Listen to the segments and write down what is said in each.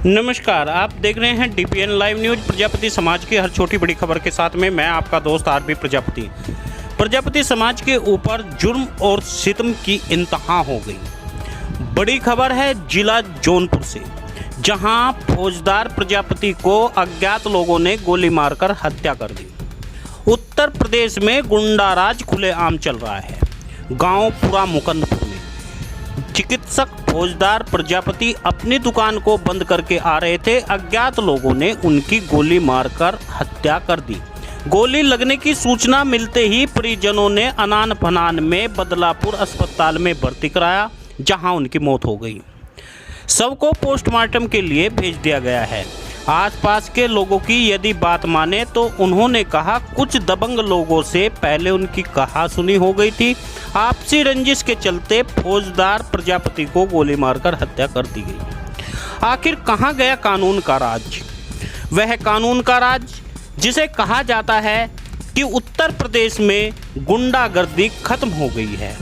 नमस्कार, आप देख रहे हैं डीपीएन लाइव न्यूज। प्रजापति समाज की हर छोटी बड़ी खबर के साथ में मैं आपका दोस्त आरबी प्रजापति। प्रजापति समाज के ऊपर जुर्म और सितम की इंतहा हो गई। बड़ी खबर है जिला जौनपुर से, जहां फौजदार प्रजापति को अज्ञात लोगों ने गोली मारकर हत्या कर दी। उत्तर प्रदेश में गुंडाराज खुलेआम चल रहा है। गांव पूरा मुकंदपुर में चिकित्सक फौजदार प्रजापति अपनी दुकान को बंद करके आ रहे थे। अज्ञात लोगों ने उनकी गोली मारकर हत्या कर दी। गोली लगने की सूचना मिलते ही परिजनों ने अनान फनान में बदलापुर अस्पताल में भर्ती कराया, जहां उनकी मौत हो गई। शव को पोस्टमार्टम के लिए भेज दिया गया है। आसपास के लोगों की यदि बात माने तो उन्होंने कहा कुछ दबंग लोगों से पहले उनकी कहासुनी हो गई थी। आपसी रंजिश के चलते फौजदार प्रजापति को गोली मारकर हत्या कर दी गई। आखिर कहां गया कानून का राज? वह कानून का राज जिसे कहा जाता है कि उत्तर प्रदेश में गुंडागर्दी खत्म हो गई है।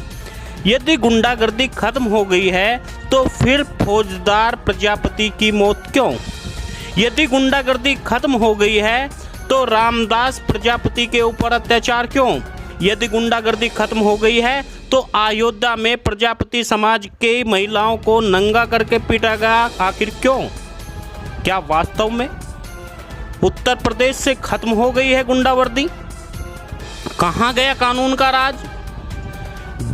यदि गुंडागर्दी खत्म हो गई है तो फिर फौजदार प्रजापति की मौत क्यों? यदि गुंडागर्दी खत्म हो गई है तो रामदास प्रजापति के ऊपर अत्याचार क्यों? यदि गुंडागर्दी खत्म हो गई है तो अयोध्या में प्रजापति समाज के महिलाओं को नंगा करके पीटा गया, आखिर क्यों? क्या वास्तव में उत्तर प्रदेश से खत्म हो गई है गुंडागर्दी? कहां गया कानून का राज?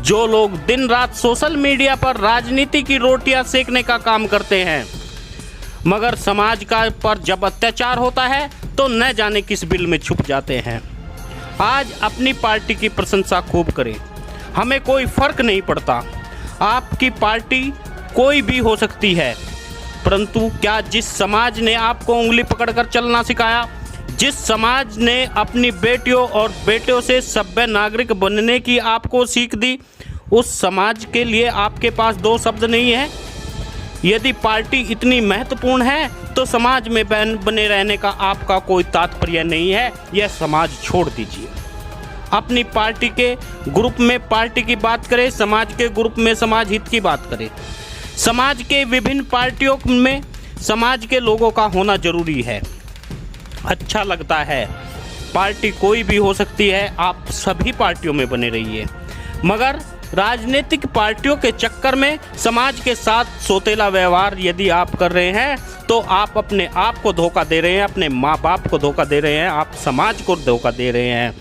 जो लोग दिन रात सोशल मीडिया पर राजनीति की रोटियां सेकने का काम करते हैं, मगर समाज का पर जब अत्याचार होता है तो न जाने किस बिल में छुप जाते हैं। आज अपनी पार्टी की प्रशंसा खूब करें, हमें कोई फर्क नहीं पड़ता। आपकी पार्टी कोई भी हो सकती है, परंतु क्या जिस समाज ने आपको उंगली पकड़कर चलना सिखाया, जिस समाज ने अपनी बेटियों और बेटों से सभ्य नागरिक बनने की आपको सीख दी, उस समाज के लिए आपके पास दो शब्द नहीं है? यदि पार्टी इतनी महत्वपूर्ण है तो समाज में बने रहने का आपका कोई तात्पर्य नहीं है। यह समाज छोड़ दीजिए। अपनी पार्टी के ग्रुप में पार्टी की बात करें, समाज के ग्रुप में समाज हित की बात करें। समाज के विभिन्न पार्टियों में समाज के लोगों का होना जरूरी है। अच्छा लगता है, पार्टी कोई भी हो सकती है, आप सभी पार्टियों में बने रहिए, मगर राजनीतिक पार्टियों के चक्कर में समाज के साथ सौतेला व्यवहार यदि आप कर रहे हैं तो आप अपने आप को धोखा दे रहे हैं, अपने माँ बाप को धोखा दे रहे हैं, आप समाज को धोखा दे रहे हैं।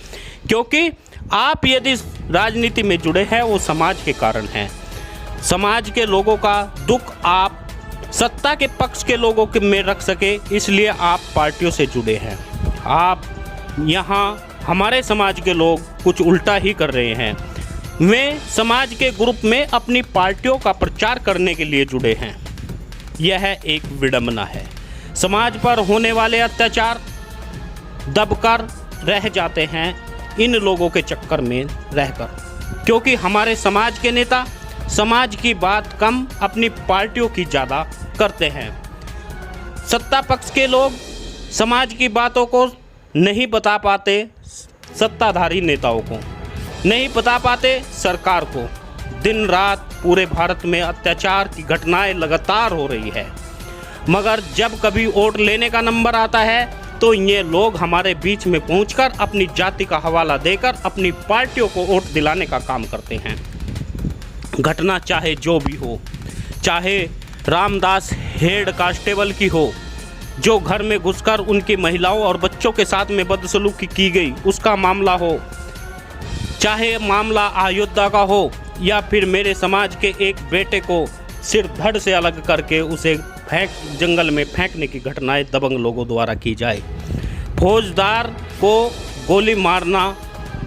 क्योंकि आप यदि राजनीति में जुड़े हैं वो समाज के कारण हैं। समाज के लोगों का दुख आप सत्ता के पक्ष के लोगों में रख सके, इसलिए आप पार्टियों से जुड़े हैं। आप यहाँ हमारे समाज के लोग कुछ उल्टा ही कर रहे हैं। वे समाज के ग्रुप में अपनी पार्टियों का प्रचार करने के लिए जुड़े हैं। यह एक विडंबना है। समाज पर होने वाले अत्याचार दबकर रह जाते हैं इन लोगों के चक्कर में रहकर, क्योंकि हमारे समाज के नेता समाज की बात कम, अपनी पार्टियों की ज़्यादा करते हैं। सत्ता पक्ष के लोग समाज की बातों को नहीं बता पाते, सत्ताधारी नेताओं को नहीं बता पाते, सरकार को। दिन रात पूरे भारत में अत्याचार की घटनाएं लगातार हो रही है, मगर जब कभी वोट लेने का नंबर आता है तो ये लोग हमारे बीच में पहुंचकर अपनी जाति का हवाला देकर अपनी पार्टियों को वोट दिलाने का काम करते हैं। घटना चाहे जो भी हो, चाहे रामदास हेड कांस्टेबल की हो, जो घर में घुसकर उनकी महिलाओं और बच्चों के साथ में बदसलूकी की गई उसका मामला हो, चाहे मामला अयोध्या का हो, या फिर मेरे समाज के एक बेटे को सिर धड़ से अलग करके उसे जंगल में फेंकने की घटनाएं दबंग लोगों द्वारा की जाए। फौजदार को गोली मारना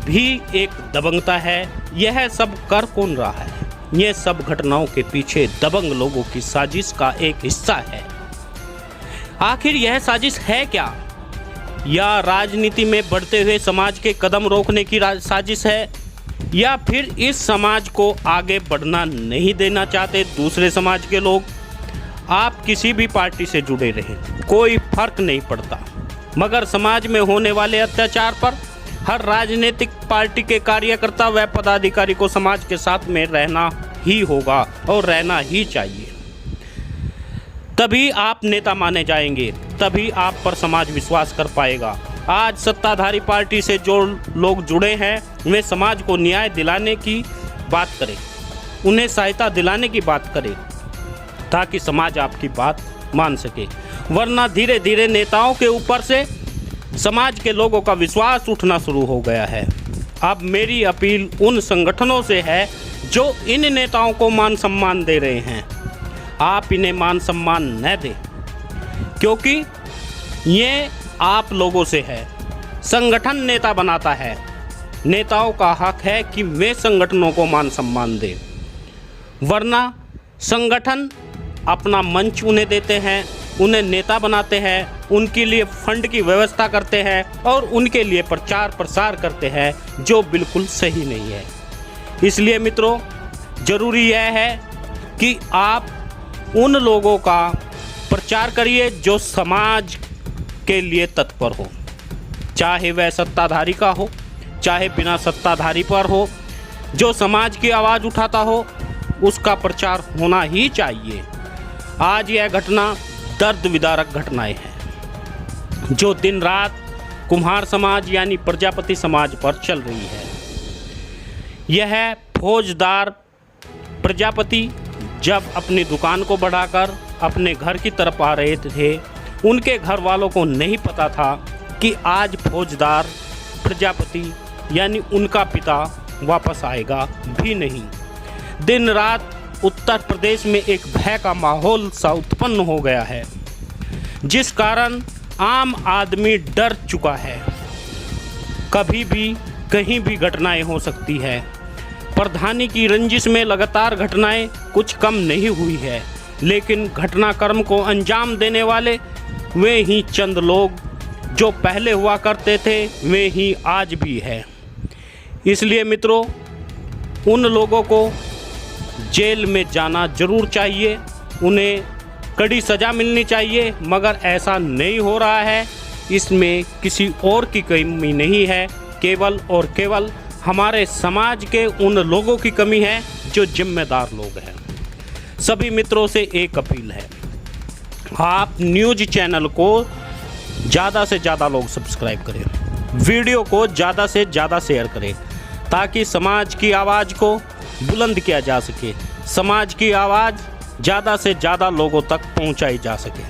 भी एक दबंगता है। यह सब कर कौन रहा है? यह सब घटनाओं के पीछे दबंग लोगों की साजिश का एक हिस्सा है। आखिर यह साजिश है क्या? या राजनीति में बढ़ते हुए समाज के कदम रोकने की साजिश है, या फिर इस समाज को आगे बढ़ना नहीं देना चाहते दूसरे समाज के लोग? आप किसी भी पार्टी से जुड़े रहें, कोई फर्क नहीं पड़ता, मगर समाज में होने वाले अत्याचार पर हर राजनीतिक पार्टी के कार्यकर्ता व पदाधिकारी को समाज के साथ में रहना ही होगा और रहना ही चाहिए। तभी आप नेता माने जाएंगे, तभी आप पर समाज विश्वास कर पाएगा। आज सत्ताधारी पार्टी से जो लोग जुड़े हैं वे समाज को न्याय दिलाने की बात करें, उन्हें सहायता दिलाने की बात करें, ताकि समाज आपकी बात मान सके। वरना धीरे धीरे नेताओं के ऊपर से समाज के लोगों का विश्वास उठना शुरू हो गया है। अब मेरी अपील उन संगठनों से है जो इन नेताओं को मान सम्मान दे रहे हैं, आप इन्हें मान सम्मान न दें, क्योंकि ये आप लोगों से है। संगठन नेता बनाता है, नेताओं का हक है कि वे संगठनों को मान सम्मान दें, वरना संगठन अपना मंच उन्हें देते हैं, उन्हें नेता बनाते हैं, उनके लिए फंड की व्यवस्था करते हैं और उनके लिए प्रचार प्रसार करते हैं, जो बिल्कुल सही नहीं है। इसलिए मित्रों, ज़रूरी यह है कि आप उन लोगों का प्रचार करिए जो समाज के लिए तत्पर हो, चाहे वह सत्ताधारी का हो, चाहे बिना सत्ताधारी पर हो। जो समाज की आवाज़ उठाता हो उसका प्रचार होना ही चाहिए। आज यह घटना दर्द विदारक घटनाएं हैं जो दिन रात कुम्हार समाज यानी प्रजापति समाज पर चल रही है। यह फौजदार प्रजापति जब अपनी दुकान को बढ़ाकर अपने घर की तरफ आ रहे थे, उनके घर वालों को नहीं पता था कि आज फौजदार प्रजापति यानी उनका पिता वापस आएगा भी नहीं। दिन रात उत्तर प्रदेश में एक भय का माहौल सा उत्पन्न हो गया है, जिस कारण आम आदमी डर चुका है। कभी भी कहीं भी घटनाएं हो सकती है। प्रधानी की रंजिश में लगातार घटनाएं कुछ कम नहीं हुई है, लेकिन घटनाक्रम को अंजाम देने वाले वे ही चंद लोग जो पहले हुआ करते थे, वे ही आज भी है। इसलिए मित्रों, उन लोगों को जेल में जाना जरूर चाहिए, उन्हें कड़ी सज़ा मिलनी चाहिए, मगर ऐसा नहीं हो रहा है। इसमें किसी और की कमी नहीं है, केवल और केवल हमारे समाज के उन लोगों की कमी है जो जिम्मेदार लोग हैं। सभी मित्रों से एक अपील है, आप न्यूज़ चैनल को ज़्यादा से ज़्यादा लोग सब्सक्राइब करें, वीडियो को ज़्यादा से ज़्यादा शेयर करें, ताकि समाज की आवाज़ को बुलंद किया जा सके, समाज की आवाज़ ज़्यादा से ज़्यादा लोगों तक पहुंचाई जा सके।